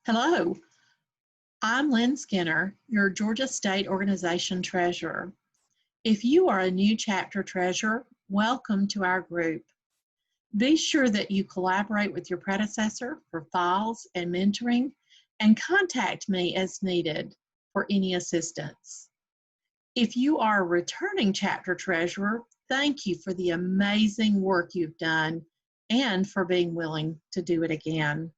Hello, I'm Lynn Skinner, your Georgia State Organization Treasurer. If you are a new chapter treasurer, welcome to our group. Be sure that you collaborate with your predecessor for files and mentoring, and contact me as needed for any assistance. If you are a returning chapter treasurer, thank you for the amazing work you've done and for being willing to do it again.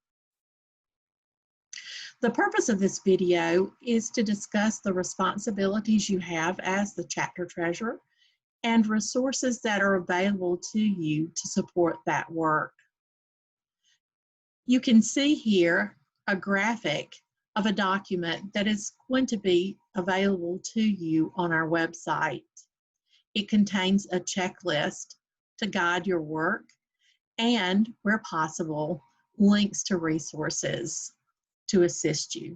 The purpose of this video is to discuss the responsibilities you have as the chapter treasurer and resources that are available to you to support that work. You can see here a graphic of a document that is going to be available to you on our website. It contains a checklist to guide your work and, where possible, links to resources to assist you.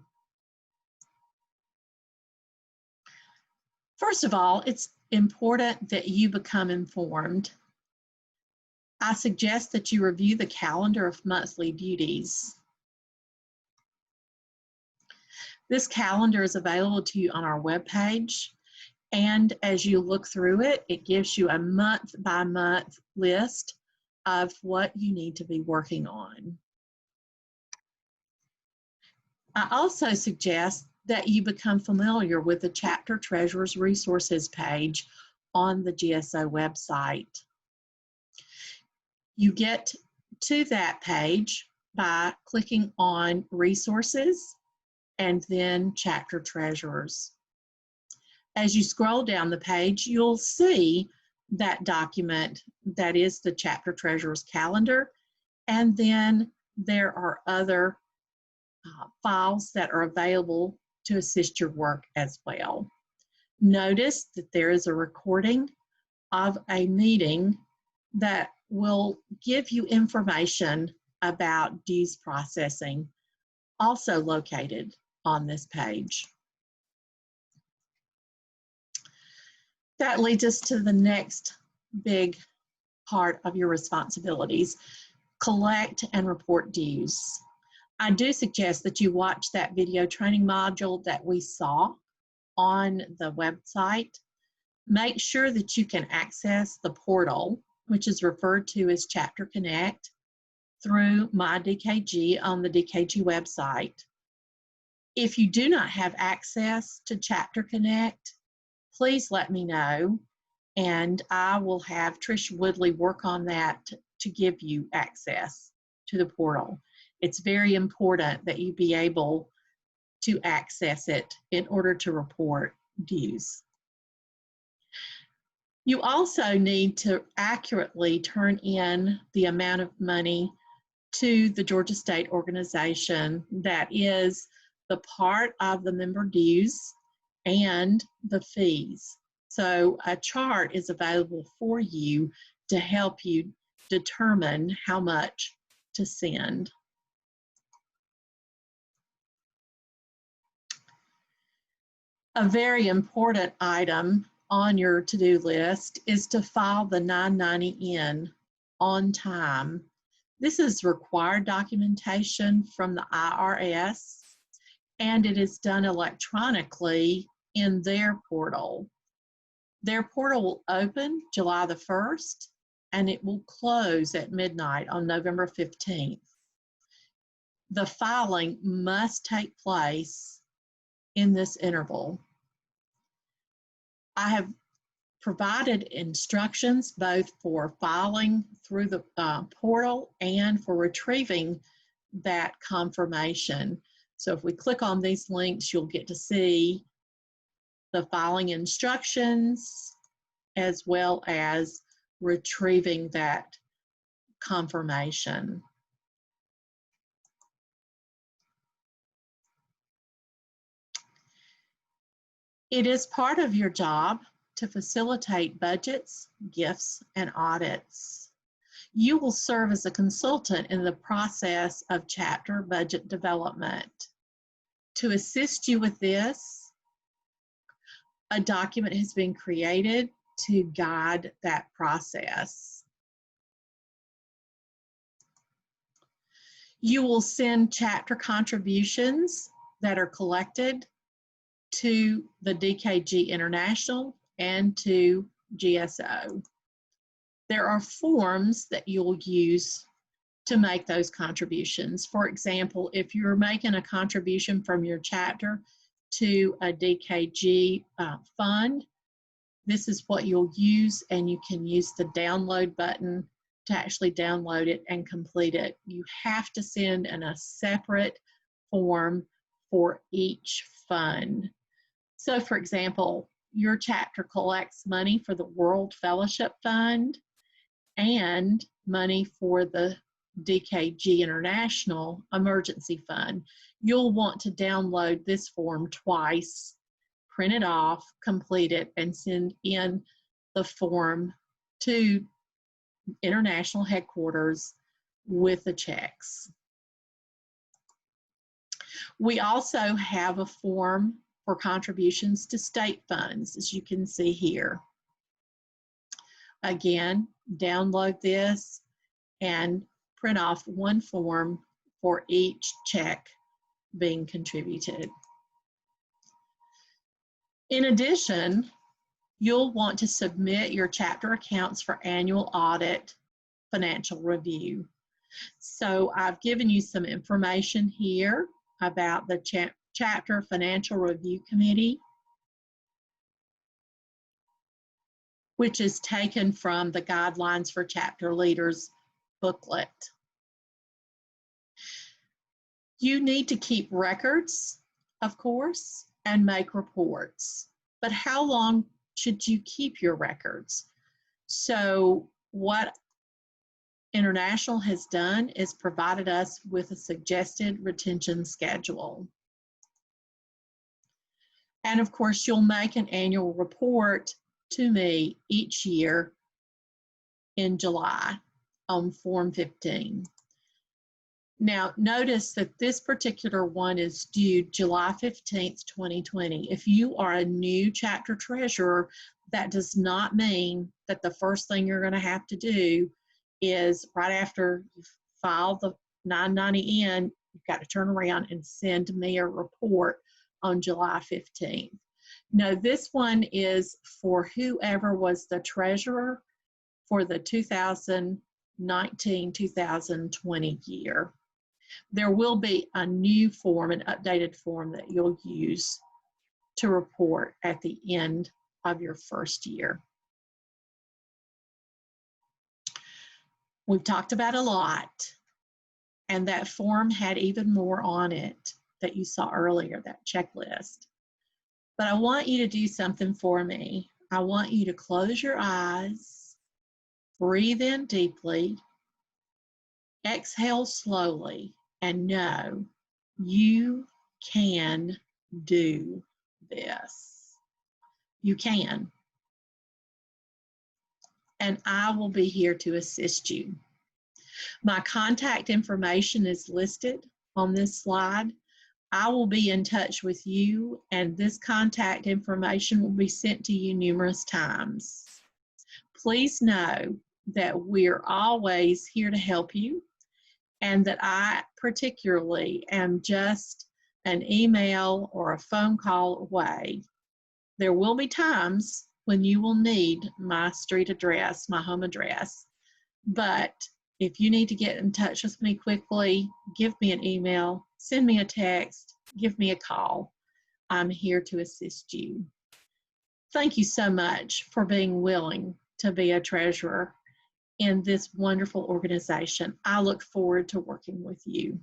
First of all, it's important that you become informed. I suggest that you review the calendar of monthly duties. This calendar is available to you on our webpage, and as you look through it, it gives you a month-by-month list of what you need to be working on. I also suggest that you become familiar with the Chapter Treasurer's Resources page on the GSO website. You get to that page by clicking on Resources and then Chapter Treasurers. As you scroll down the page, you'll see that document that is the Chapter Treasurer's calendar, and then there are other files that are available to assist your work as well. Notice that there is a recording of a meeting that will give you information about dues processing, also located on this page. That leads us to the next big part of your responsibilities: collect and report dues. I do suggest that you watch that video training module that we saw on the website. Make sure that you can access the portal, which is referred to as Chapter Connect, through MyDKG on the DKG website. If you do not have access to Chapter Connect, please let me know, and I will have Trish Woodley work on that to give you access to the portal. It's very important that you be able to access it in order to report dues. You also need to accurately turn in the amount of money to the Georgia State Organization that is the part of the member dues and the fees. So a chart is available for you to help you determine how much to send. A very important item on your to-do list is to file the 990N on time. This is required documentation from the IRS, and it is done electronically in their portal. Their portal will open July the 1st, and it will close at midnight on November 15th. The filing must take place in this interval. I have provided instructions both for filing through the portal and for retrieving that confirmation. So if we click on these links, you'll get to see the filing instructions as well as retrieving that confirmation. It is part of your job to facilitate budgets, gifts, and audits. You will serve as a consultant in the process of chapter budget development. To assist you with this, a document has been created to guide that process. You will send chapter contributions that are collected to the DKG International and to GSO. There are forms that you'll use to make those contributions. For example, if you're making a contribution from your chapter to a DKG fund, this is what you'll use, and you can use the download button to actually download it and complete it. You have to send in a separate form for each fund. So for example, your chapter collects money for the World Fellowship Fund and money for the DKG International Emergency Fund. You'll want to download this form twice, print it off, complete it, and send in the form to international headquarters with the checks. We also have a form for contributions to state funds, as you can see here. Again, download this and print off one form for each check being contributed. In addition, you'll want to submit your chapter accounts for annual audit financial review. So I've given you some information here about the Chapter Financial Review Committee, which is taken from the Guidelines for Chapter Leaders booklet. You need to keep records, of course, and make reports. But how long should you keep your records? So what International has done is provided us with a suggested retention schedule. And of course, you'll make an annual report to me each year in July on Form 15. Now, notice that this particular one is due July 15th, 2020. If you are a new chapter treasurer, that does not mean that the first thing you're going to have to do is right after you file the 990N, you've got to turn around and send me a report on July 15th. No, this one is for whoever was the treasurer for the 2019-2020 year. There will be a new form, an updated form that you'll use to report at the end of your first year. We've talked about a lot, and that form had even more on it that you saw earlier, that checklist. But I want you to do something for me. I want you to close your eyes, breathe in deeply, exhale slowly, and know you can do this. You can. And I will be here to assist you. My contact information is listed on this slide. I will be in touch with you, and this contact information will be sent to you numerous times. Please know that we're always here to help you, and that I particularly am just an email or a phone call away. There will be times when you will need my street address, my home address, but if you need to get in touch with me quickly, give me an email, send me a text, give me a call. I'm here to assist you. Thank you so much for being willing to be a treasurer in this wonderful organization. I look forward to working with you.